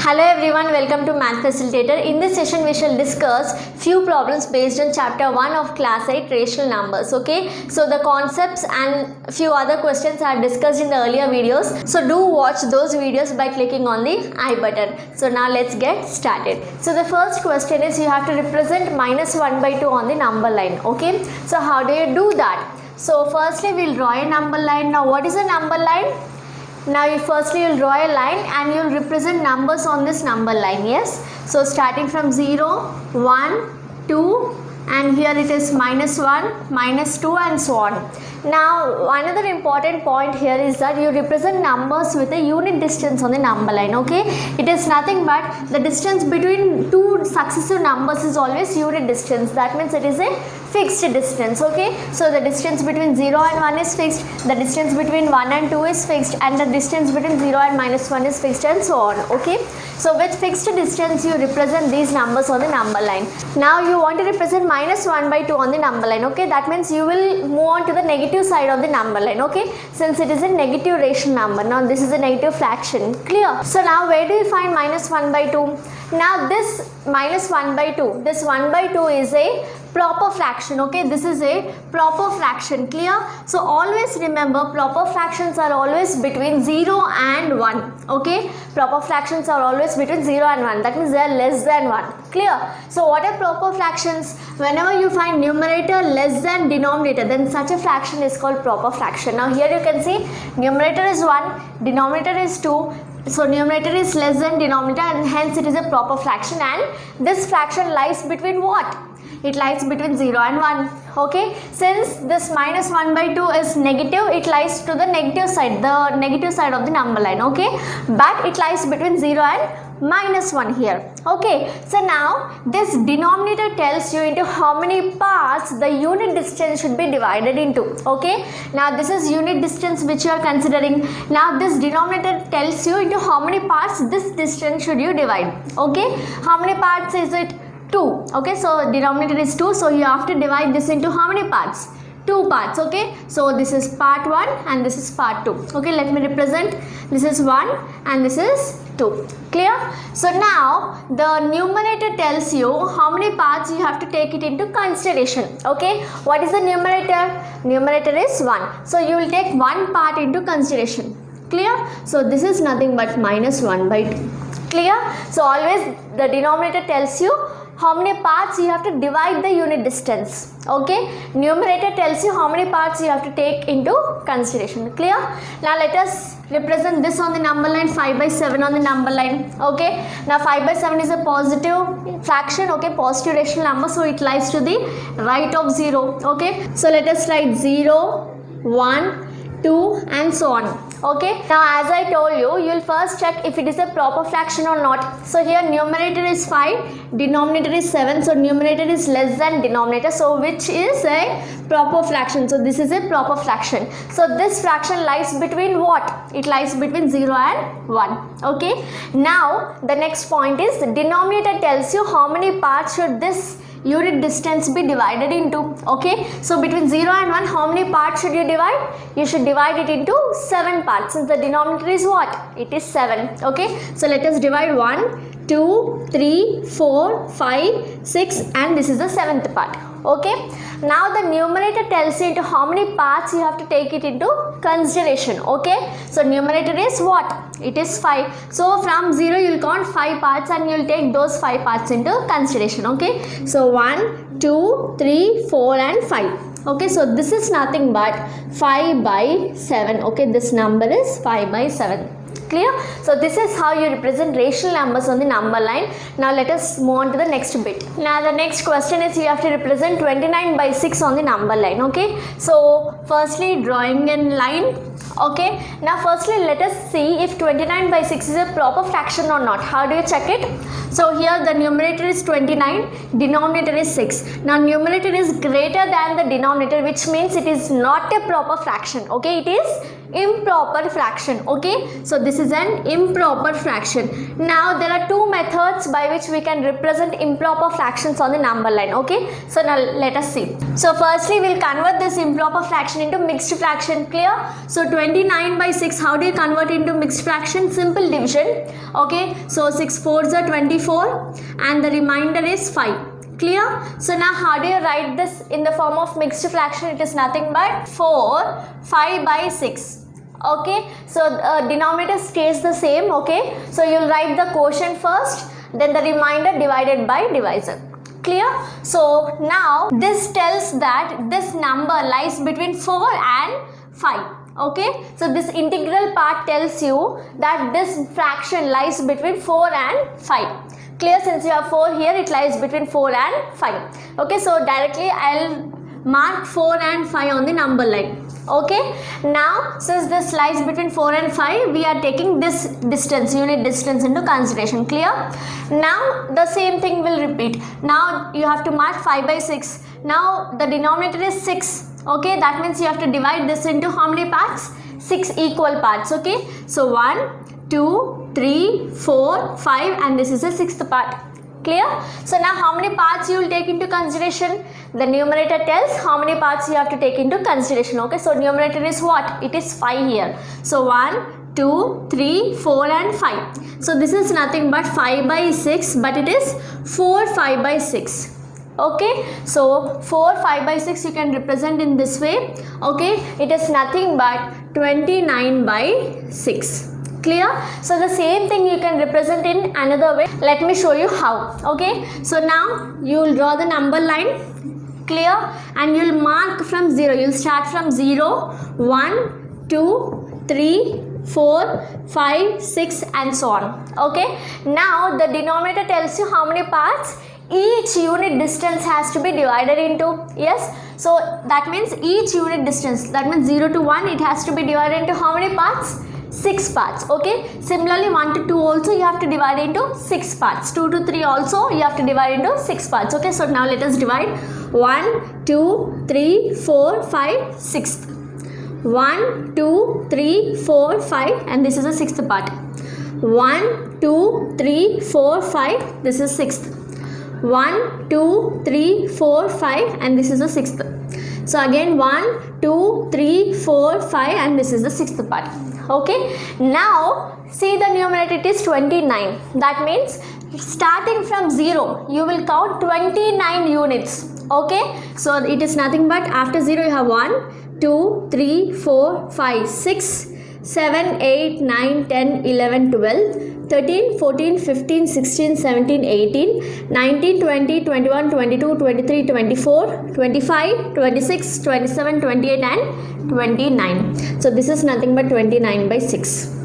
Hello everyone, welcome to Math Facilitator. In this session we shall discuss few problems based on chapter 1 of class 8 rational numbers. Okay, so the concepts and few other questions are discussed in the earlier videos, so do watch those videos by clicking on the I button. So now let's get started. So the first question is you have to represent minus 1 by 2 on the number line. Okay, so how do you do that? So firstly we'll draw a number line. Now what is a number line? Now firstly you'll draw a line and you'll represent numbers on this number line. Yes, so starting from 0, 1, 2, and here it is minus 1, minus 2 and so on. Now another important point here is that you represent numbers with a unit distance on the number line. Okay, it is nothing but the distance between two successive numbers is always unit distance. That means it is a fixed distance. Okay, so the distance between 0 and 1 is fixed, the distance between 1 and 2 is fixed, and the distance between 0 and minus 1 is fixed, and so on. Okay, so with fixed distance you represent these numbers on the number line. Now you want to represent minus 1 by 2 on the number line. Okay, that means you will move on to the negative side of the number line. Okay, since it is a negative rational number, now this is a negative fraction. Clear? So now where do you find minus 1 by 2? Now this minus 1 by 2, this 1 by 2 is a proper fraction. Okay, this is a proper fraction. Clear? So always remember, proper fractions are always between 0 and 1. Okay, proper fractions are always between 0 and 1. That means they are less than 1. Clear? So what are proper fractions? Whenever you find numerator less than denominator, then such a fraction is called proper fraction. Now here you can see numerator is 1, denominator is 2. So numerator is less than denominator and hence it is a proper fraction, and this fraction lies between what? It lies between 0 and 1. Okay, since this minus 1 by 2 is negative, it lies to the negative side of the number line. Okay, but it lies between 0 and minus 1 here. Okay, so now this denominator tells you into how many parts the unit distance should be divided into. Okay, now this is unit distance which you are considering. Now this denominator tells you into how many parts this distance should you divide. Okay, how many parts is it? 2. Okay, so denominator is 2, so you have to divide this into how many parts? 2 parts. Okay, so this is part 1 and this is part 2. Okay, let me represent. This is 1 and this is 2. Clear? So now the numerator tells you how many parts you have to take it into consideration. Okay, what is the numerator? Numerator is 1, so you will take 1 part into consideration. Clear? So this is nothing but minus 1 by 2. Clear? So always the denominator tells you how many parts you have to divide the unit distance. Okay, numerator tells you how many parts you have to take into consideration. Clear? Now let us represent this on the number line, 5 by 7 on the number line. Okay, now 5 by 7 is a positive fraction. Okay, positive rational number, so it lies to the right of 0. Okay, so let us write 0, 1, 2 and so on. Okay, now as I told you, you will first check if it is a proper fraction or not. So here numerator is 5, denominator is 7, so numerator is less than denominator, so which is a proper fraction. So this is a proper fraction. So this fraction lies between what? It lies between 0 and 1. Okay, now the next point is the denominator tells you how many parts should this unit distance be divided into. Okay, so between 0 and 1, how many parts should you divide? You should divide it into 7 parts, since the denominator is what? It is 7. Okay, so let us divide 1, 2, 3, 4, 5, 6 and this is the 7th part. Okay, now the numerator tells you into how many parts you have to take it into consideration. Okay, so numerator is what? It is 5. So from 0 you will count 5 parts and you will take those 5 parts into consideration. Okay, so 1, 2, 3, 4 and 5. Okay, so this is nothing but 5 by 7. Okay, this number is 5 by 7. Clear? So this is how you represent rational numbers on the number line. Now let us move on to the next bit. Now the next question is you have to represent 29 by 6 on the number line. Okay, so firstly drawing a line. Okay, now firstly let us see if 29 by 6 is a proper fraction or not. How do you check it? So here the numerator is 29, denominator is 6. Now numerator is greater than the denominator, which means it is not a proper fraction. Okay, it is improper fraction. Okay, so this is an improper fraction. Now there are two methods by which we can represent improper fractions on the number line. Okay, so now let us see. So firstly we'll convert this improper fraction into mixed fraction. Clear? So 29 by 6, how do you convert into mixed fraction? Simple division. Okay, so 6 4s are 24 and the remainder is 5. Clear? So now how do you write this in the form of mixed fraction? It is nothing but 4 5 by 6. Okay, so denominator stays the same. Okay, so you'll write the quotient first, then the remainder divided by divisor. Clear? So now this tells that this number lies between 4 and 5. Okay, so this integral part tells you that this fraction lies between 4 and 5. Clear? Since you have 4 here, it lies between 4 and 5. Okay, so directly I'll mark 4 and 5 on the number line. Okay, now since this lies between 4 and 5, we are taking this distance, unit distance, into consideration. Clear? Now the same thing will repeat. Now you have to mark 5 by 6. Now the denominator is 6. Okay, that means you have to divide this into how many parts? 6 equal parts. Okay, so 1 2 3 4 5 and this is the 6th part. Clear? So now how many parts you will take into consideration? The numerator tells how many parts you have to take into consideration. Okay, so numerator is what? It is 5 here. So 1 2 3 4 and 5. So this is nothing but 5 by 6, but it is 4 5 by 6. Okay, so 4 5 by 6 you can represent in this way. Okay, it is nothing but 29 by 6. Clear? So the same thing you can represent in another way. Let me show you how. Okay, so now you will draw the number line. Clear? And you will mark from 0. You will start from 0 1 2 3 4 5 6 and so on. Okay, now the denominator tells you how many parts each unit distance has to be divided into. Yes, so that means each unit distance, that means 0 to 1, it has to be divided into how many parts? 6 parts. Okay, similarly 1 to 2 also you have to divide into 6 parts. 2 to 3 also you have to divide into 6 parts. Okay, so now let us divide. 1 2 3 4 5 6. 1 2 3 4 5 and this is the 6th part. 1 2 3 4 5, this is 6th. 1 2 3 4 5 and this is the 6th. So again 1 2 3 4 5 and this is the 6th part. Okay, now see the numerator, it is 29. That means starting from 0 you will count 29 units. Okay, so it is nothing but after 0 you have 1 2 3 4 5 6 7 8 9 10 11 12 13 14 15 16 17 18 19 20 21 22 23 24 25 26 27 28 and 29. So this is nothing but 29 by 6.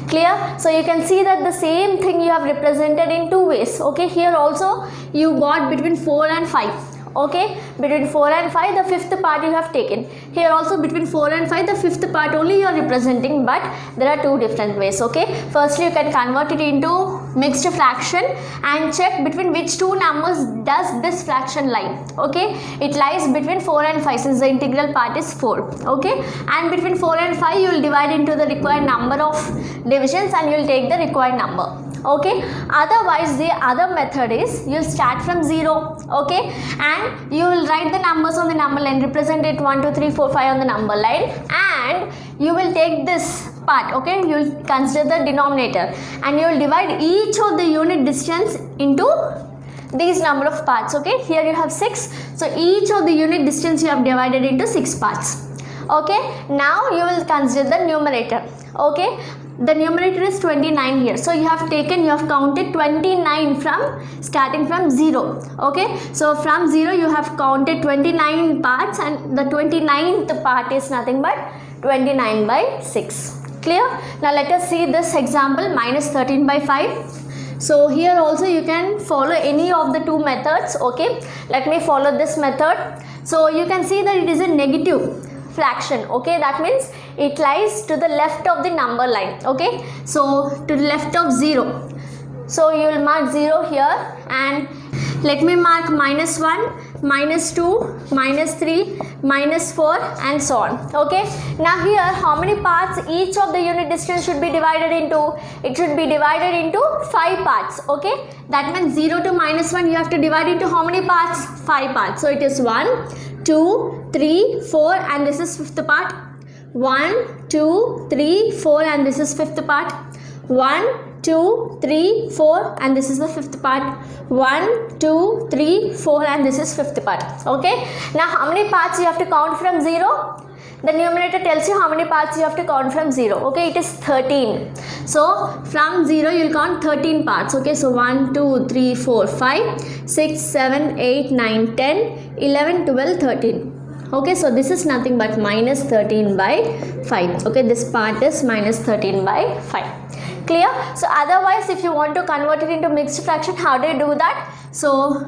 Clear? So you can see that the same thing you have represented in two ways. Okay, here also you got between 4 and 5. Okay, between 4 and 5 the 5th part you have taken. Here also between 4 and 5 the 5th part only you are representing, but there are two different ways. Okay, firstly you can convert it into mixed fraction and check between which two numbers does this fraction lie. Okay, it lies between 4 and 5 since the integral part is 4. Okay, and between 4 and 5 you will divide into the required number of divisions and you will take the required number. Okay, otherwise the other method is you start from 0. Okay, and you will write the numbers on the number line, represent it 1 2 3 4 5 on the number line, and you will take this part. Okay, you will consider the denominator and you will divide each of the unit distance into these number of parts. Okay, here you have 6, so each of the unit distance you have divided into 6 parts. Okay, now you will consider the numerator. Okay, the numerator is 29 here, so you have counted 29 from starting from 0. Okay, so from 0 you have counted 29 parts and the 29th part is nothing but 29 by 6. Clear? Now let us see this example, minus 13 by 5. So here also you can follow any of the two methods. Okay, let me follow this method. So you can see that it is a negative fraction. Okay, that means it lies to the left of the number line. Okay, so to the left of 0. So you will mark 0 here and let me mark minus 1, minus 2, minus 3, minus 4 and so on. Okay, now here how many parts each of the unit distance should be divided into? It should be divided into 5 parts. Okay, that means 0 to minus 1 you have to divide into how many parts? 5 parts. So it is 1, 2, 3, 4 and this is 5th part. 1, 2, 3, 4 and this is 5th part. 1, 2, 3, 4 and this is the 5th part. 1, 2, 3, 4 and this is 5th part. Okay, now how many parts you have to count from 0? The numerator tells you how many parts you have to count from 0. Okay, it is 13. So from 0 you will count 13 parts. Okay, so 1, 2, 3, 4, 5, 6, 7, 8, 9, 10, 11, 12, 13. Okay, so this is nothing but minus 13 by 5. Okay, this part is minus 13 by 5. Clear? So otherwise if you want to convert it into mixed fraction, how do you do that? So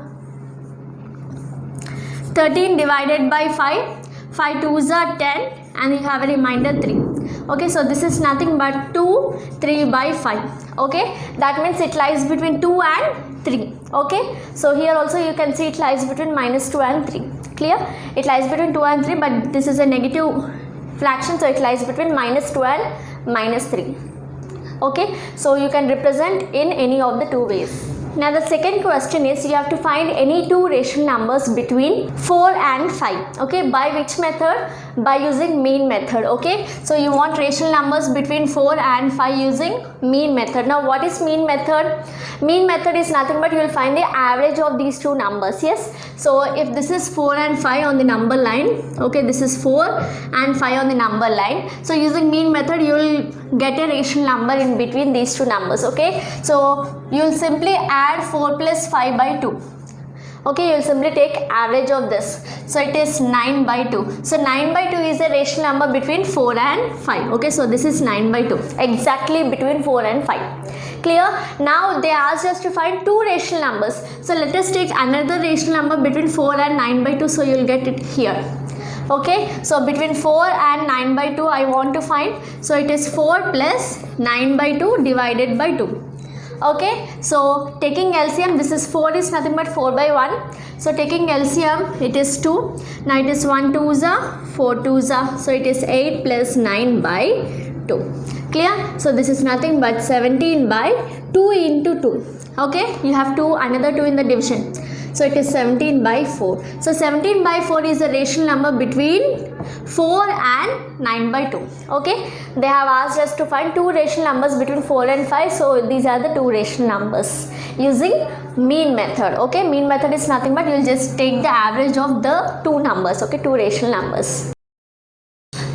13 divided by 5, 5 2s are 10 and you have a remainder 3. Okay, so this is nothing but 2, 3 by 5. Okay, that means it lies between 2 and 3. Okay, so here also you can see it lies between minus 2 and 3. Clear? It lies between 2 and 3, but this is a negative fraction, so it lies between minus 2 and minus 3. Okay, so you can represent in any of the two ways. Now the second question is you have to find any two rational numbers between 4 and 5. Okay, by which method? By using mean method. Okay, so you want rational numbers between 4 and 5 using mean method. Now what is mean method? Mean method is nothing but you will find the average of these two numbers. Yes, so if this is 4 and 5 on the number line, okay, this is 4 and 5 on the number line, so using mean method you will get a rational number in between these two numbers. Okay, so you will simply add 4 plus 5 by 2. Okay, you will simply take average of this, so it is 9 by 2. So 9 by 2 is a rational number between 4 and 5. Okay, so this is 9 by 2, exactly between 4 and 5. Clear? Now they asked us to find two rational numbers, so let us take another rational number between 4 and 9 by 2, so you will get it here. Okay, so between 4 and 9 by 2 I want to find, so it is 4 plus 9 by 2 divided by 2. Okay, so taking LCM, this is 4 is nothing but 4 by 1, so taking LCM it is 2. Now it is 1 2s are 4 2s are, so it is 8 plus 9 by 2. Clear? So this is nothing but 17 by 2 into 2. Okay, you have another 2 in the division, so it is 17 by 4. So 17 by 4 is a rational number between 4 and 9 by 2. Okay, they have asked us to find two rational numbers between 4 and 5, so these are the two rational numbers using mean method. Okay, mean method is nothing but you will just take the average of the two numbers. Okay, two rational numbers.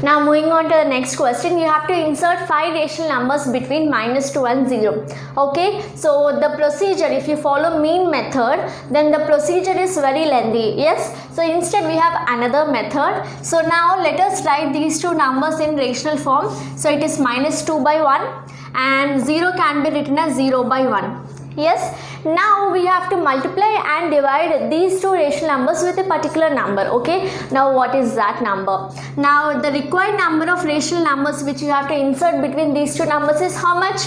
Now moving on to the next question, you have to insert 5 rational numbers between minus 2 and 0. Okay, so the procedure, if you follow mean method, then the procedure is very lengthy. Yes, so instead we have another method. So now let us write these two numbers in rational form. So it is minus 2 by 1 and 0 can be written as 0 by 1. Yes, now we have to multiply and divide these two rational numbers with a particular number. Okay, now what is that number? Now the required number of rational numbers which you have to insert between these two numbers is how much?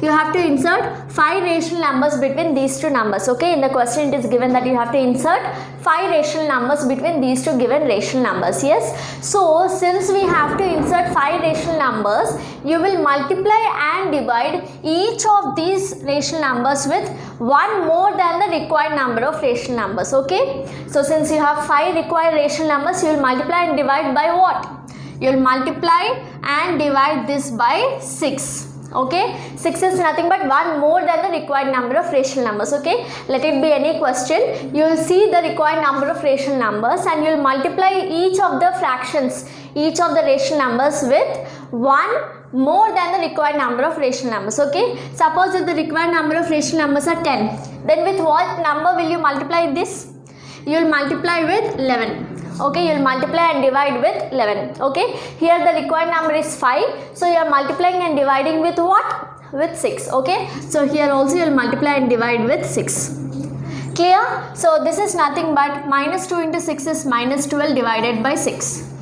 You have to insert 5 rational numbers between these two numbers. Okay, in the question it is given that you have to insert 5 rational numbers between these two given rational numbers. Yes, so since we have to insert 5 rational numbers, you will multiply and divide each of these rational numbers with one more than the required number of rational numbers. Okay, so since you have 5 required rational numbers, you will multiply and divide by what? You will multiply and divide this by 6. Okay, 6 is nothing but one more than the required number of rational numbers. Okay, let it be any question, you will see the required number of rational numbers and you will multiply each of the fractions, each of the rational numbers with one more than the required number of rational numbers. Okay, suppose if the required number of rational numbers are 10, then with what number will you multiply this? You will multiply with 11. Okay, you will multiply and divide with 11. Okay, here the required number is 5, so you are multiplying and dividing with what? With 6. Okay, so here also you will multiply and divide with 6. Clear? So this is nothing but minus 2 into 6 is minus 12 divided by 6,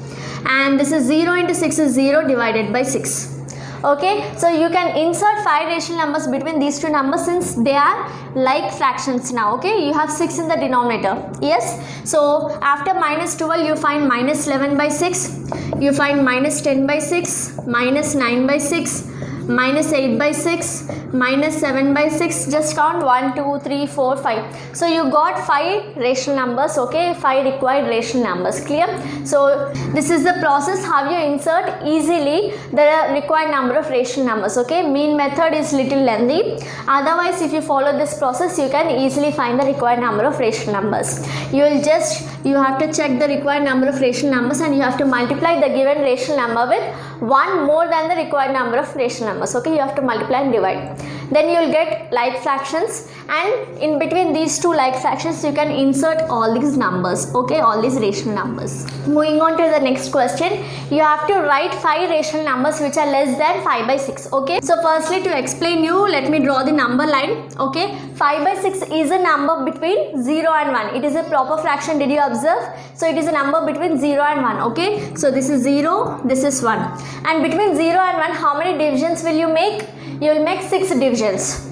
and this is 0 into 6 is 0 divided by 6. Okay, so you can insert 5 rational numbers between these two numbers since they are like fractions now. Okay, you have 6 in the denominator. Yes, so after minus 12 you find minus 11 by 6, you find minus 10 by 6, minus 9 by 6, minus 8 by 6, minus 7 by 6. Just count 1, 2, 3, 4, 5. So you got 5 rational numbers. Okay, 5 required rational numbers. Clear? So this is the process how you insert easily the required number of rational numbers. Okay, mean method is little lengthy. Otherwise, if you follow this process, you can easily find the required number of rational numbers. You have to check the required number of rational numbers and you have to multiply the given rational number with 1 more than the required number of rational numbers. Okay, you have to multiply and divide. Then you will get like fractions, and in between these two like fractions you can insert all these numbers. Okay, all these rational numbers. Moving on to the next question, you have to write 5 rational numbers which are less than 5 by 6. Okay, so firstly to explain you, let me draw the number line. Okay, 5 by 6 is a number between 0 and 1. It is a proper fraction. Did you observe? So it is a number between 0 and 1. Okay, so this is 0, this is 1, and between 0 and 1 how many divisions will you make? You will make 6 divisions.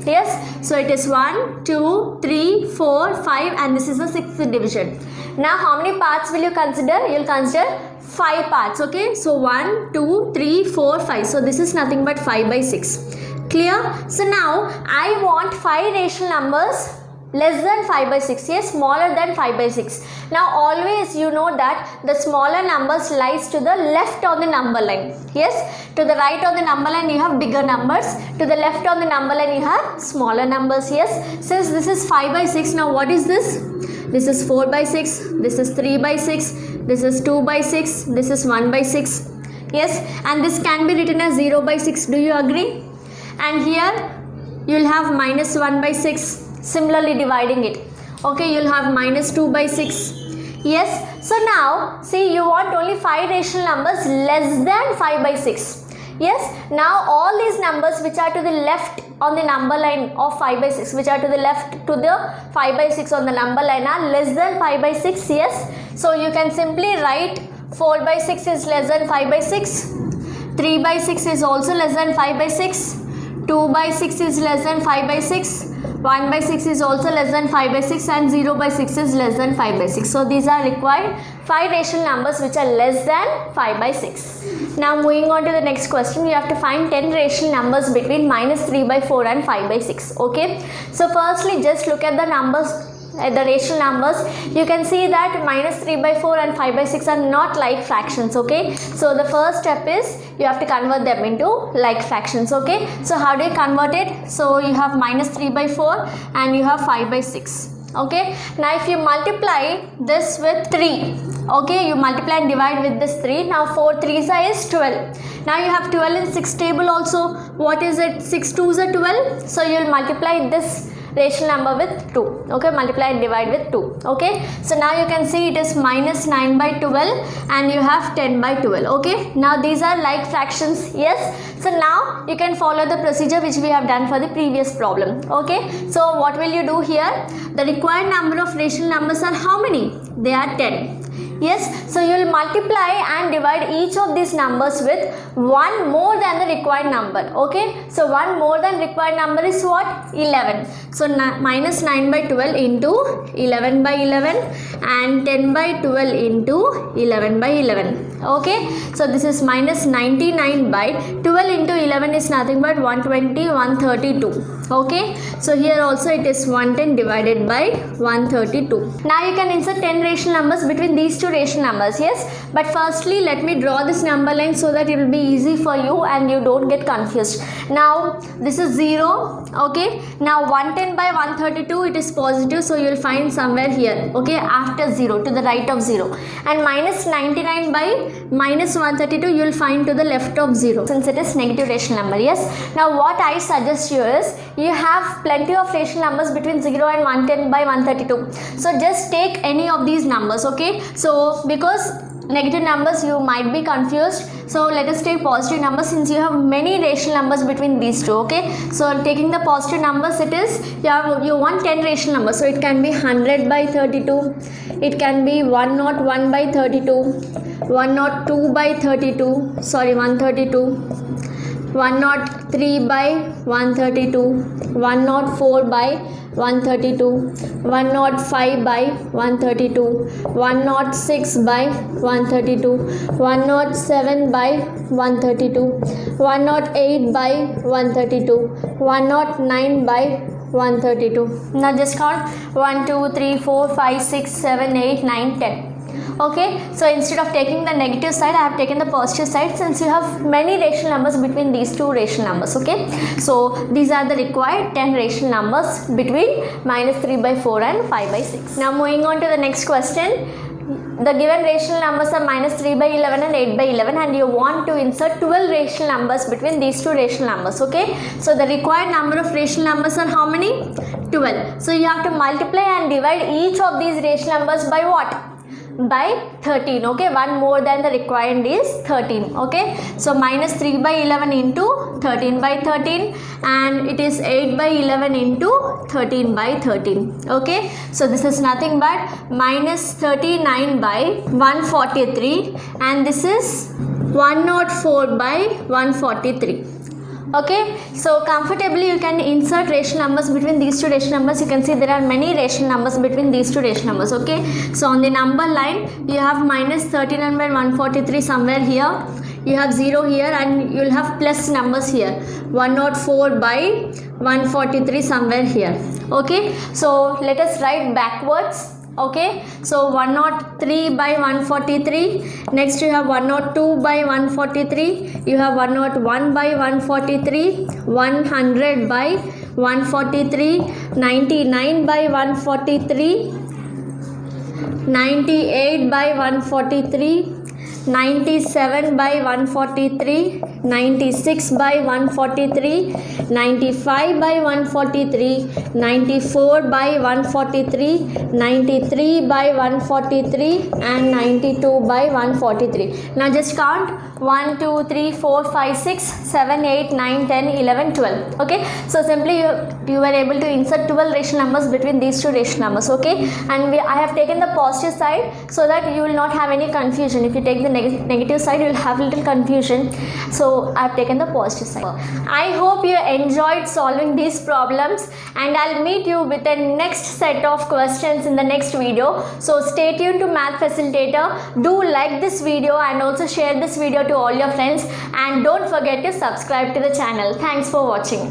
Yes, so it is 1, 2, 3, 4, 5, and this is the 6th division. Now how many parts will you consider? You will consider 5 parts. Okay, so 1, 2, 3, 4, 5. So this is nothing but 5 by 6. Clear? So now I want 5 rational numbers less than 5 by 6. Yes, smaller than 5 by 6. Now always you know that the smaller numbers lies to the left on the number line. Yes, to the right of the number line you have bigger numbers, to the left on the number line you have smaller numbers. Yes, since this is 5 by 6, now what is this? This is 4 by 6, this is 3 by 6, this is 2 by 6, this is 1 by 6. Yes, and this can be written as 0 by 6. Do you agree? And here you will have minus 1 by 6, similarly dividing it. Okay, you will have minus 2 by 6. Yes, so now see, you want only 5 rational numbers less than 5 by 6. Yes, now all these numbers which are to the left on the number line of 5 by 6, which are to the left to the 5 by 6 on the number line are less than 5 by 6. Yes, so you can simply write 4 by 6 is less than 5 by 6, 3 by 6 is also less than 5 by 6, 2 by 6 is less than 5 by 6, 1 by 6 is also less than 5 by 6, and 0 by 6 is less than 5 by 6. So these are required 5 rational numbers which are less than 5 by 6. Now moving on to the next question, you have to find 10 rational numbers between minus 3 by 4 and 5 by 6. Okay, so firstly just look at the numbers, the rational numbers. You can see that minus 3 by 4 and 5 by 6 are not like fractions. Okay, so the first step is you have to convert them into like fractions. Okay, so how do you convert it? So you have minus 3 by 4 and you have 5 by 6. Okay, now if you multiply this with 3, okay, you multiply and divide with this 3. Now 4 3s is 12. Now you have 12 in 6 table also. What is it? 6 2s are 12. So you will multiply this rational number with 2. Okay, multiply and divide with 2. Okay, so now you can see it is minus 9 by 12 and you have 10 by 12. Okay, now these are like fractions. Yes, so now you can follow the procedure which we have done for the previous problem. Okay, so what will you do here? The required number of rational numbers are how many? They are 10. Yes, so you will multiply and divide each of these numbers with 1 more than the required number. Okay, so 1 more than required number is what? 11. So minus 9 by 12 into 11 by 11 and 10 by 12 into 11 by 11. Okay, so this is minus 99 by 12 into 11 is nothing but 120, 132. Okay, so here also it is 110 divided by 132. Now you can insert 10 rational numbers between these two rational numbers. Yes, but firstly let me draw this number line so that it will be easy for you and you don't get confused. Now this is 0. Okay, now 110 by 132 it is positive, so you will find somewhere here. Okay, after 0 to the right of 0, and minus 99 by minus 132 you will find to the left of 0 since it is negative rational number. Yes, now what I suggest you is you have plenty of rational numbers between 0 and 110 by 132, so just take any of these numbers. Okay, so because negative numbers you might be confused, so let us take positive numbers since you have many rational numbers between these two. Okay, so taking the positive numbers, it is you want 10 rational numbers, so it can be 100 by 32, it can be 101 by 32, 102 by 32, sorry 132, 103 by 132, 104 by 132, 105 by 132, 106 by 132, 107 by 132, 108 by 132, 109 by 132. Now just count 1, 2, 3, 4, 5, 6, 7, 8, 9, 10. Okay, so instead of taking the negative side, I have taken the positive side since you have many rational numbers between these two rational numbers. Okay, so these are the required 10 rational numbers between -3/4 and 5/6. Now moving on to the next question. The given rational numbers are -3/11 and 8/11, and you want to insert 12 rational numbers between these two rational numbers. Okay, so the required number of rational numbers are how many? 12. So you have to multiply and divide each of these rational numbers by what? By 13. Okay, one more than the required is 13. Okay, so -3/11 into 13/13, and it is 8/11 into 13/13. Okay, so this is nothing but -39/143, and this is 104/143. Okay, so comfortably you can insert rational numbers between these two rational numbers. You can see there are many rational numbers between these two rational numbers. Okay, so on the number line you have -39/143 somewhere here, you have 0 here, and you will have plus numbers here, 104/143 somewhere here. Okay, so let us write backwards. Okay, so 103/143, next you have 102/143, you have 101/143, 100/143, 99/143, 98/143, 97/143, 96/143, 95/143, 94/143, 93/143, and 92/143. Now just count 1, 2, 3, 4, 5, 6, 7, 8, 9, 10, 11, 12. Okay, so simply you were able to insert 12 rational numbers between these two rational numbers. Okay, and I have taken the positive side so that you will not have any confusion. If you take the negative side, you will have little confusion, so I have taken the positive side. I hope you enjoyed solving these problems, and I'll meet you with the next set of questions in the next video. So stay tuned to Math Facilitator. Do like this video and also share this video to all your friends, and don't forget to subscribe to the channel. Thanks for watching.